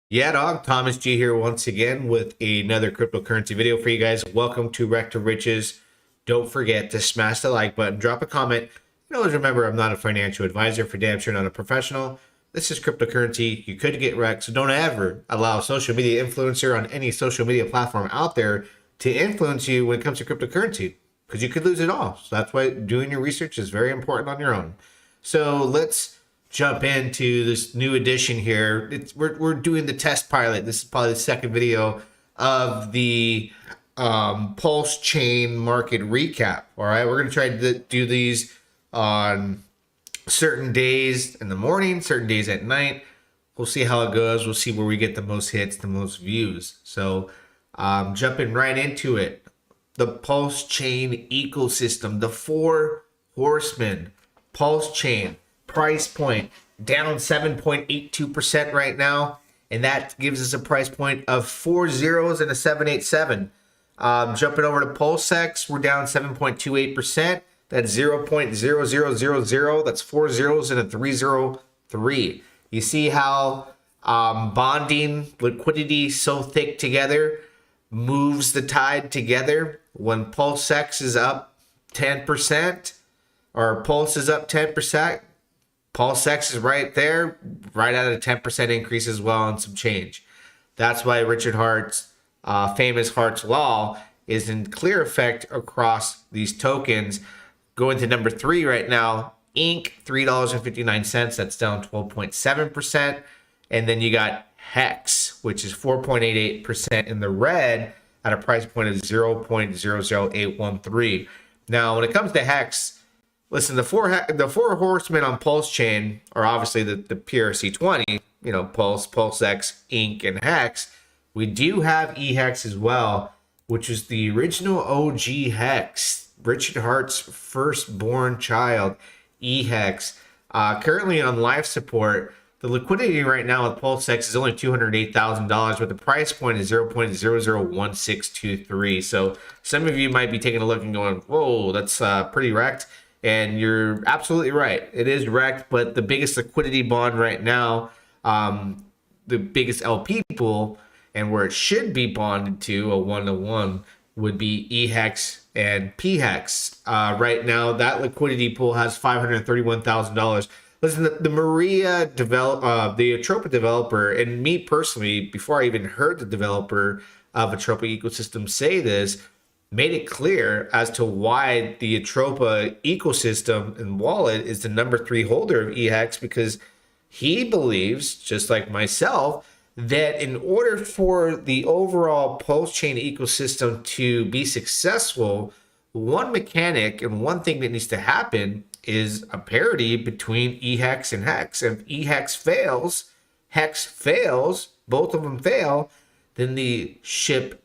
Yeah, dog. Thomas G here once again with another cryptocurrency video for you guys. Welcome to Wreck to Riches. Don't forget to smash the like button, drop a comment. And always remember, I'm not a financial advisor, for damn sure not a professional. This is cryptocurrency. You could get wrecked, so don't ever allow a social media influencer on any social media platform out there to influence you when it comes to cryptocurrency, because you could lose it all. So that's why doing your research is very important on your own. So let's jump into this new edition here. We're doing the test pilot. This is probably the second video of the Pulsechain Market recap. All right, we're gonna try to do these on certain days in the morning, certain days at night. We'll see how it goes. We'll see where we get the most hits, the most views. So jumping right into it, the Pulsechain ecosystem, the four horsemen, Pulsechain. Price point down 7.82% right now, and that gives us a price point of 4 zeros and a 787. Jumping over to Pulsex, we're down 7.28%. That's 0.0000. That's 4 zeros and a 303. You see how bonding, liquidity so thick together moves the tide together. When Pulsex is up 10%, or Pulse is up 10%, Pulsex is right there, right at a 10% increase as well and some change. That's why Richard Hart's famous Hart's Law is in clear effect across these tokens. Going to number 3 right now, Inc., $3.59. That's down 12.7%. And then you got Hex, which is 4.88% in the red at a price point of 0.00813. Now, when it comes to Hex, listen, the four horsemen on Pulsechain are obviously the PRC20, Pulse, Pulsex, Inc., and Hex. We do have eHex as well, which is the original OG Hex, Richard Hart's firstborn child, eHex. Currently on life support. The liquidity right now with Pulsex is only $208,000, but the price point is 0.001623. So some of you might be taking a look and going, whoa, that's pretty wrecked. And you're absolutely right. It is wrecked, but the biggest liquidity bond right now, the biggest LP pool, and where it should be bonded to a 1-to-1 would be eHex and pHex. Right now, that liquidity pool has $531,000. Listen, the Maria the Atropa developer, and me personally, before I even heard the developer of Atropa ecosystem say this, made it clear as to why the Atropa ecosystem and wallet is the number 3 holder of eHex, because he believes, just like myself, that in order for the overall Pulsechain ecosystem to be successful, one mechanic and one thing that needs to happen is a parity between eHex and Hex. If eHex fails, Hex fails, both of them fail, then the ship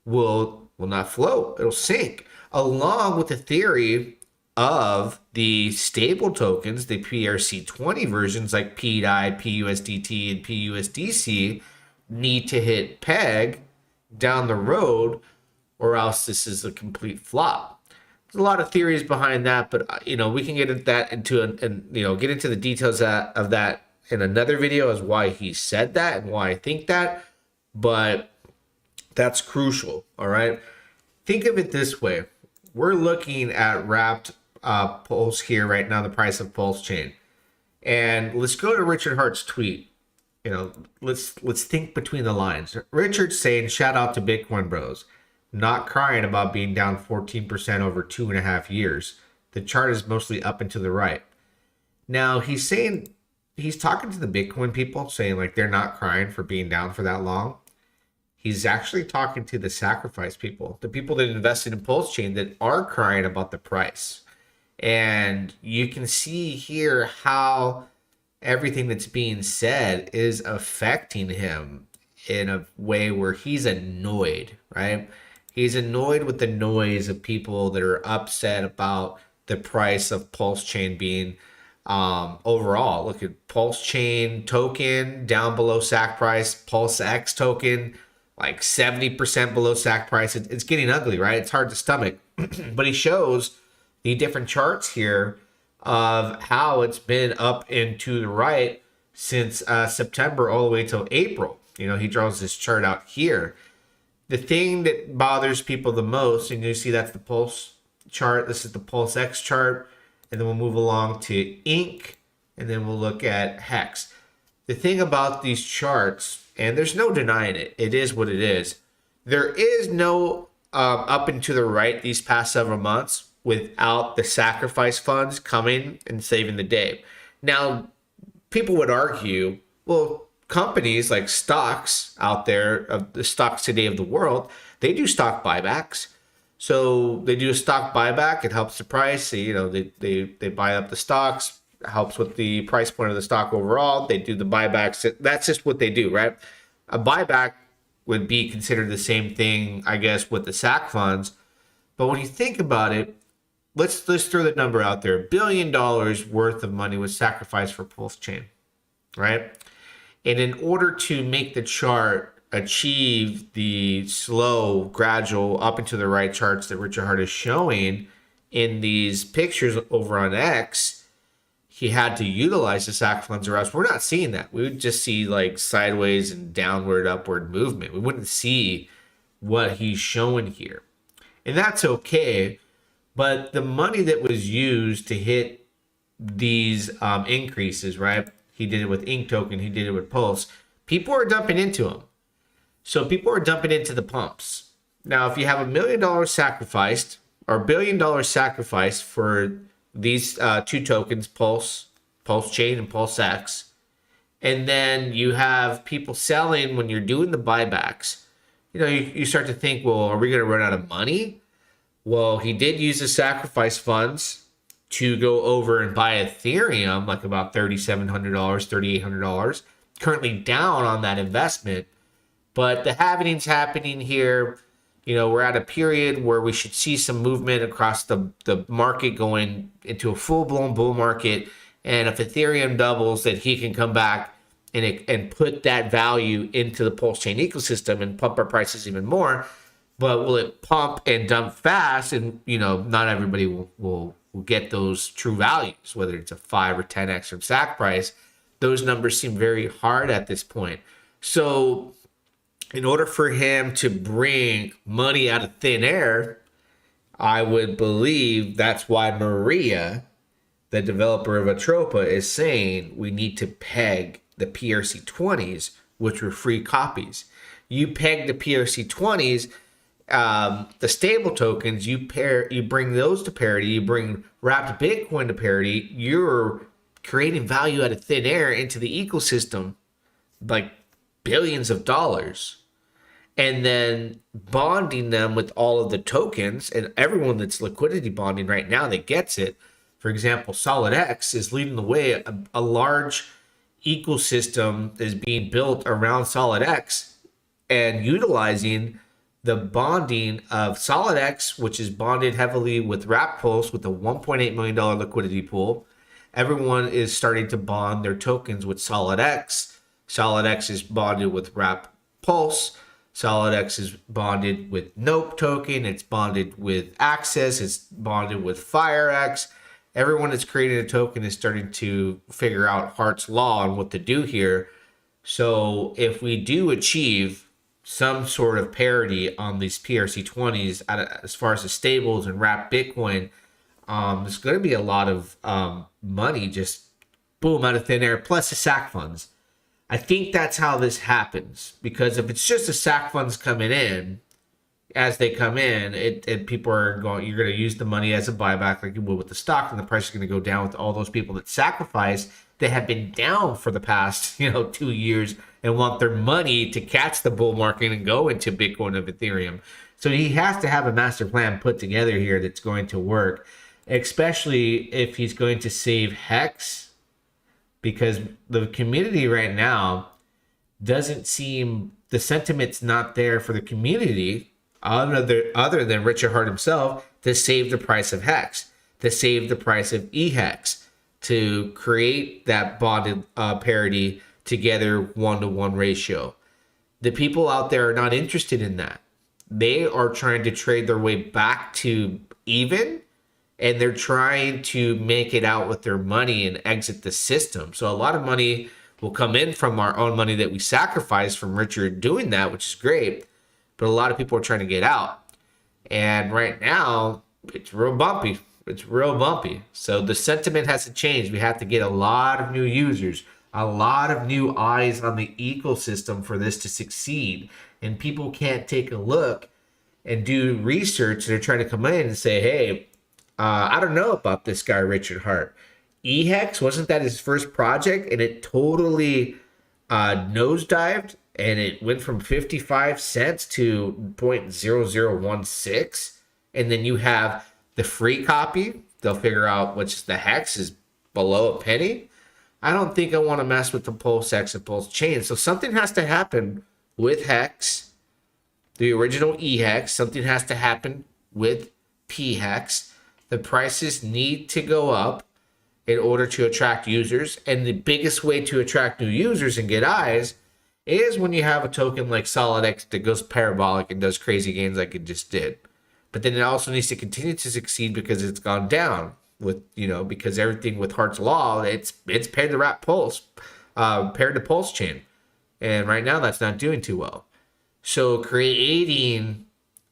will not float, it'll sink. Along with the theory of the stable tokens, the PRC20 versions like PDI, PUSDT, and PUSDC need to hit peg down the road, or else this is a complete flop. There's a lot of theories behind that, but we can get into that get into the details of that in another video, as why he said that and why I think that. But that's crucial. All right. Think of it this way. We're looking at wrapped Pulse here right now, the price of Pulsechain. And let's go to Richard Hart's tweet. Let's think between the lines. Richard's saying, shout out to Bitcoin bros. Not crying about being down 14% over 2.5 years. The chart is mostly up and to the right. Now he's talking to the Bitcoin people, saying like they're not crying for being down for that long. He's actually talking to the sacrifice people, the people that invested in Pulsechain that are crying about the price. And you can see here how everything that's being said is affecting him in a way where he's annoyed, right? He's annoyed with the noise of people that are upset about the price of Pulsechain being overall. Look at Pulsechain token down below SAC price, Pulsex token like 70% below SAC price. It's getting ugly, right? It's hard to stomach. But he shows the different charts here of how it's been up and to the right since September all the way till April. He draws this chart out here. The thing that bothers people the most, and you see that's the Pulse chart. This is the Pulse X chart. And then we'll move along to Inc. And then we'll look at Hex. The thing about these charts, and there's no denying it, it is what it is. There is no up and to the right these past several months without the sacrifice funds coming and saving the day. Now, people would argue, well, companies like stocks out there, of the stocks today of the world, they do stock buybacks. So they do a stock buyback. It helps the price. They buy up the stocks. It helps with the price point of the stock overall. They do the buybacks. That's just what they do, right? A buyback would be considered the same thing, I guess, with the SAC funds. But when you think about it, let's throw the number out there. $1 billion worth of money was sacrificed for Pulsechain, right? And in order to make the chart achieve the slow, gradual, up and to the right charts that Richard Hart is showing in these pictures over on X, he had to utilize the SAC funds, or else we're not seeing that. We would just see like sideways and downward, upward movement. We wouldn't see what he's showing here. And that's okay. But the money that was used to hit these increases, right? He did it with Inc token. He did it with Pulse. People are dumping into them. So people are dumping into the pumps. Now, if you have $1 million sacrificed or $1 billion sacrificed for these two tokens, Pulsechain and PulseX, and then you have people selling when you're doing the buybacks, you start to think, well, are we going to run out of money? Well, he did use the sacrifice funds to go over and buy Ethereum, like about $3,700, $3,800, currently down on that investment. But the halving's happening here. We're at a period where we should see some movement across the market going into a full-blown bull market. And if Ethereum doubles, then he can come back and put that value into the Pulsechain ecosystem and pump our prices even more. But will it pump and dump fast? And, not everybody will get those true values, whether it's a 5 or 10x from SAC price. Those numbers seem very hard at this point. So in order for him to bring money out of thin air, I would believe that's why Maria, the developer of Atropa, is saying we need to peg the PRC20s, which were free copies. You peg the PRC20s, the stable tokens, you bring those to parity, you bring wrapped Bitcoin to parity, you're creating value out of thin air into the ecosystem, like billions of dollars. And then bonding them with all of the tokens, and everyone that's liquidity bonding right now that gets it. For example, SolidX is leading the way. A large ecosystem is being built around SolidX and utilizing the bonding of SolidX, which is bonded heavily with Wrap Pulse with a $1.8 million liquidity pool. Everyone is starting to bond their tokens with SolidX. SolidX is bonded with Wrap Pulse. SolidX is bonded with Nope token. It's bonded with Access. It's bonded with FireX. Everyone that's created a token is starting to figure out Hart's Law and what to do here. So if we do achieve some sort of parity on these PRC20s as far as the stables and wrapped Bitcoin, there's going to be a lot of money just boom out of thin air, plus the SAC funds. I think that's how this happens, because if it's just the SAC funds coming in, as they come in, and people are going, you're going to use the money as a buyback like you would with the stock, and the price is going to go down with all those people that sacrifice that have been down for the past 2 years and want their money to catch the bull market and go into Bitcoin and Ethereum. So he has to have a master plan put together here that's going to work, especially if he's going to save Hex, because the community right now doesn't seem, the sentiment's not there for the community other than Richard Hart himself to save the price of Hex, to save the price of eHex, to create that bonded parity together 1-to-1 ratio. The people out there are not interested in that. They are trying to trade their way back to even, and they're trying to make it out with their money and exit the system. So a lot of money will come in from our own money that we sacrifice from Richard doing that, which is great. But a lot of people are trying to get out. And right now, it's real bumpy. It's real bumpy. So the sentiment has to change. We have to get a lot of new users, a lot of new eyes on the ecosystem for this to succeed. And people can't take a look and do research. They're trying to come in and say, hey, I don't know about this guy, Richard Hart. eHex, wasn't that his first project? And it totally nosedived, and it went from 55 cents to 0.0016. And then you have the free copy. They'll figure out which the hex is below a penny. I don't think I want to mess with the Pulsex and Pulsechain. So something has to happen with hex, the original eHex. Something has to happen with pHex. The prices need to go up in order to attract users. And the biggest way to attract new users and get eyes is when you have a token like SolidX that goes parabolic and does crazy gains like it just did. But then it also needs to continue to succeed because it's gone down with, because everything with Hart's Law, it's paired to Wrap Pulse, paired to Pulsechain. And right now that's not doing too well. So creating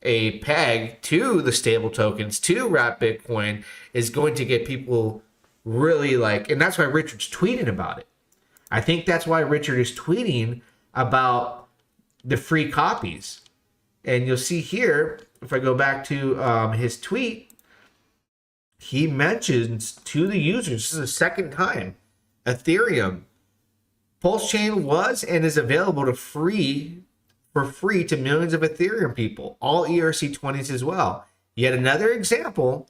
a peg to the stable tokens, to Wrap Bitcoin, is going to get people really and that's why Richard's tweeting about it. I think that's why Richard is tweeting about the free copies. And you'll see here, if I go back to his tweet, he mentions to the users, this is the second time, Ethereum, Pulsechain was and is available for free to millions of Ethereum people, all ERC20s as well. Yet another example,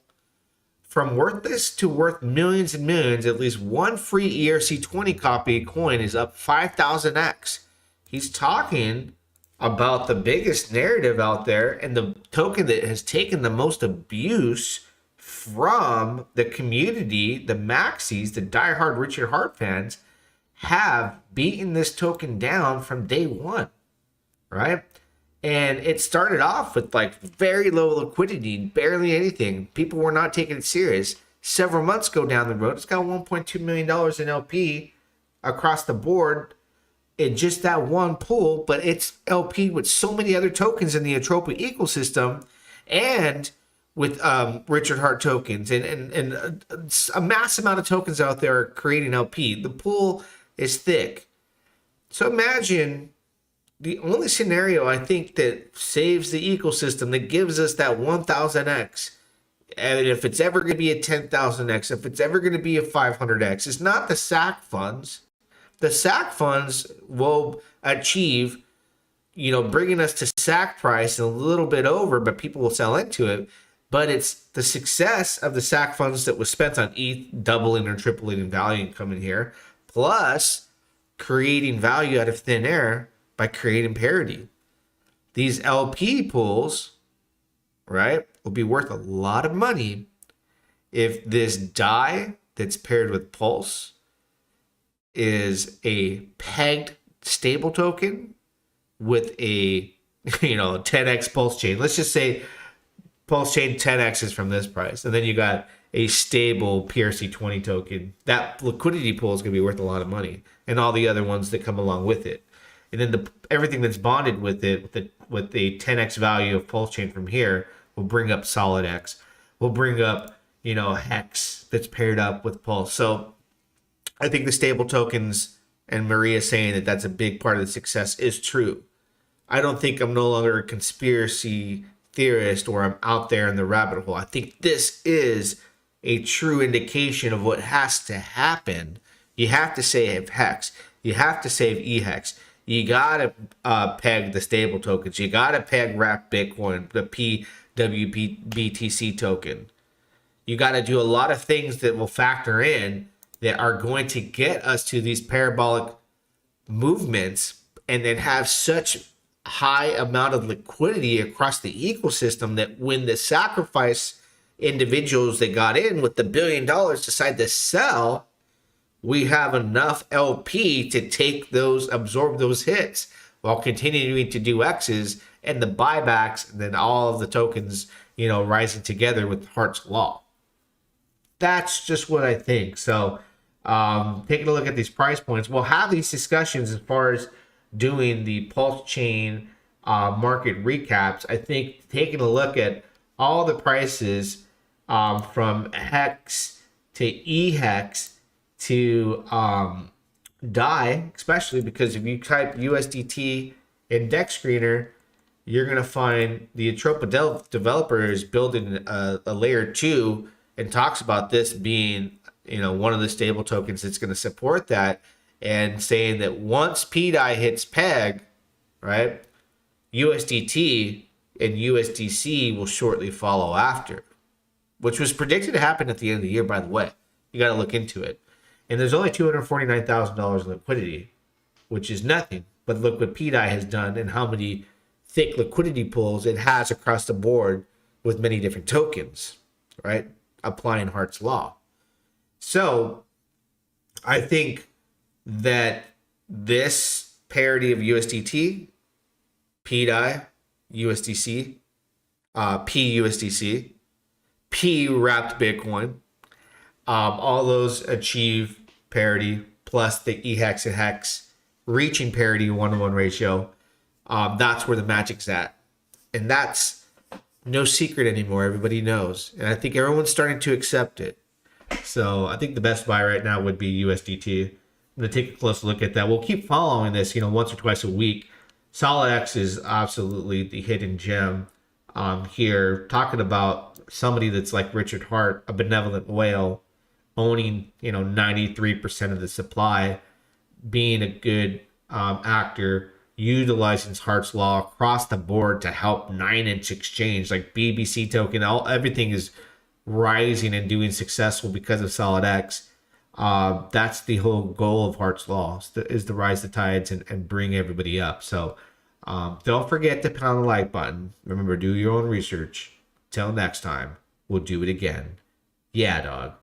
from worthless to worth millions and millions, at least one free ERC20 copy coin is up 5,000x. He's talking about the biggest narrative out there and the token that has taken the most abuse from the community. The maxis, the diehard Richard Hart fans, have beaten this token down from day one, right? And it started off with very low liquidity, barely anything. People were not taking it serious. Several months go down the road, it's got $1.2 million in LP across the board in just that one pool, but it's LP with so many other tokens in the Atropia ecosystem and with Richard Hart tokens and a mass amount of tokens out there creating LP. The pool is thick. So imagine the only scenario I think that saves the ecosystem, that gives us that 1000x, and if it's ever going to be a 10,000x, if it's ever going to be a 500x, it's not the SAC funds. The SAC funds will achieve, bringing us to SAC price a little bit over, but people will sell into it. But it's the success of the SAC funds that was spent on ETH doubling or tripling in value and coming here, plus creating value out of thin air by creating parity. These LP pools, right, will be worth a lot of money if this DAI that's paired with Pulse is a pegged stable token with a 10x Pulsechain. Let's just say Pulsechain 10x is from this price, and then you got a stable PRC20 token. That liquidity pool is going to be worth a lot of money, and all the other ones that come along with it. And then everything that's bonded with it, with the 10x value of Pulsechain from here, will bring up SolidX, will bring up Hex that's paired up with Pulse. So I think the stable tokens and Maria saying that that's a big part of the success is true. I don't think I'm no longer a conspiracy theorist or I'm out there in the rabbit hole. I think this is a true indication of what has to happen. You have to save Hex. You have to save eHex. You got to peg the stable tokens. You got to peg Wrap Bitcoin, the PWBTC token. You got to do a lot of things that will factor in that are going to get us to these parabolic movements and then have such high amount of liquidity across the ecosystem that when the sacrifice individuals that got in with the $1 billion decide to sell, we have enough LP to absorb those hits while continuing to do X's and the buybacks and then all of the tokens, rising together with Hart's Law. That's just what I think. So taking a look at these price points, we'll have these discussions as far as doing the pulse chain market recaps. I think taking a look at all the prices from hex to ehex to DAI, especially because if you type USDT in Dex Screener, you're going to find the Atropa developer is building a layer 2 and talks about this being, one of the stable tokens that's going to support that, and saying that once PDAI hits PEG, right, USDT and USDC will shortly follow after, which was predicted to happen at the end of the year, by the way. You got to look into it. And there's only $249,000 in liquidity, which is nothing. But look what PDAI has done and how many thick liquidity pools it has across the board with many different tokens, right? Applying Hart's law. So I think that this parity of USDT, PDAI, USDC, PUSDC, P wrapped Bitcoin, all those achieve parity, plus the ehex and hex reaching parity 1-to-1 ratio. That's where the magic's at. And that's no secret anymore. Everybody knows. And I think everyone's starting to accept it. So I think the best buy right now would be USDT. I'm going to take a close look at that. We'll keep following this, once or twice a week. SolidX is absolutely the hidden gem here. Talking about somebody that's like Richard Hart, a benevolent whale, owning, 93% of the supply, being a good actor, utilizing Hart's law across the board to help 9-inch exchange, like BBC token, everything is rising and doing successful because of SolidX. That's the whole goal of Hart's law, is to rise the tides and bring everybody up. So don't forget to pound the like button. Remember, do your own research. Till next time, we'll do it again. Yeah, dog.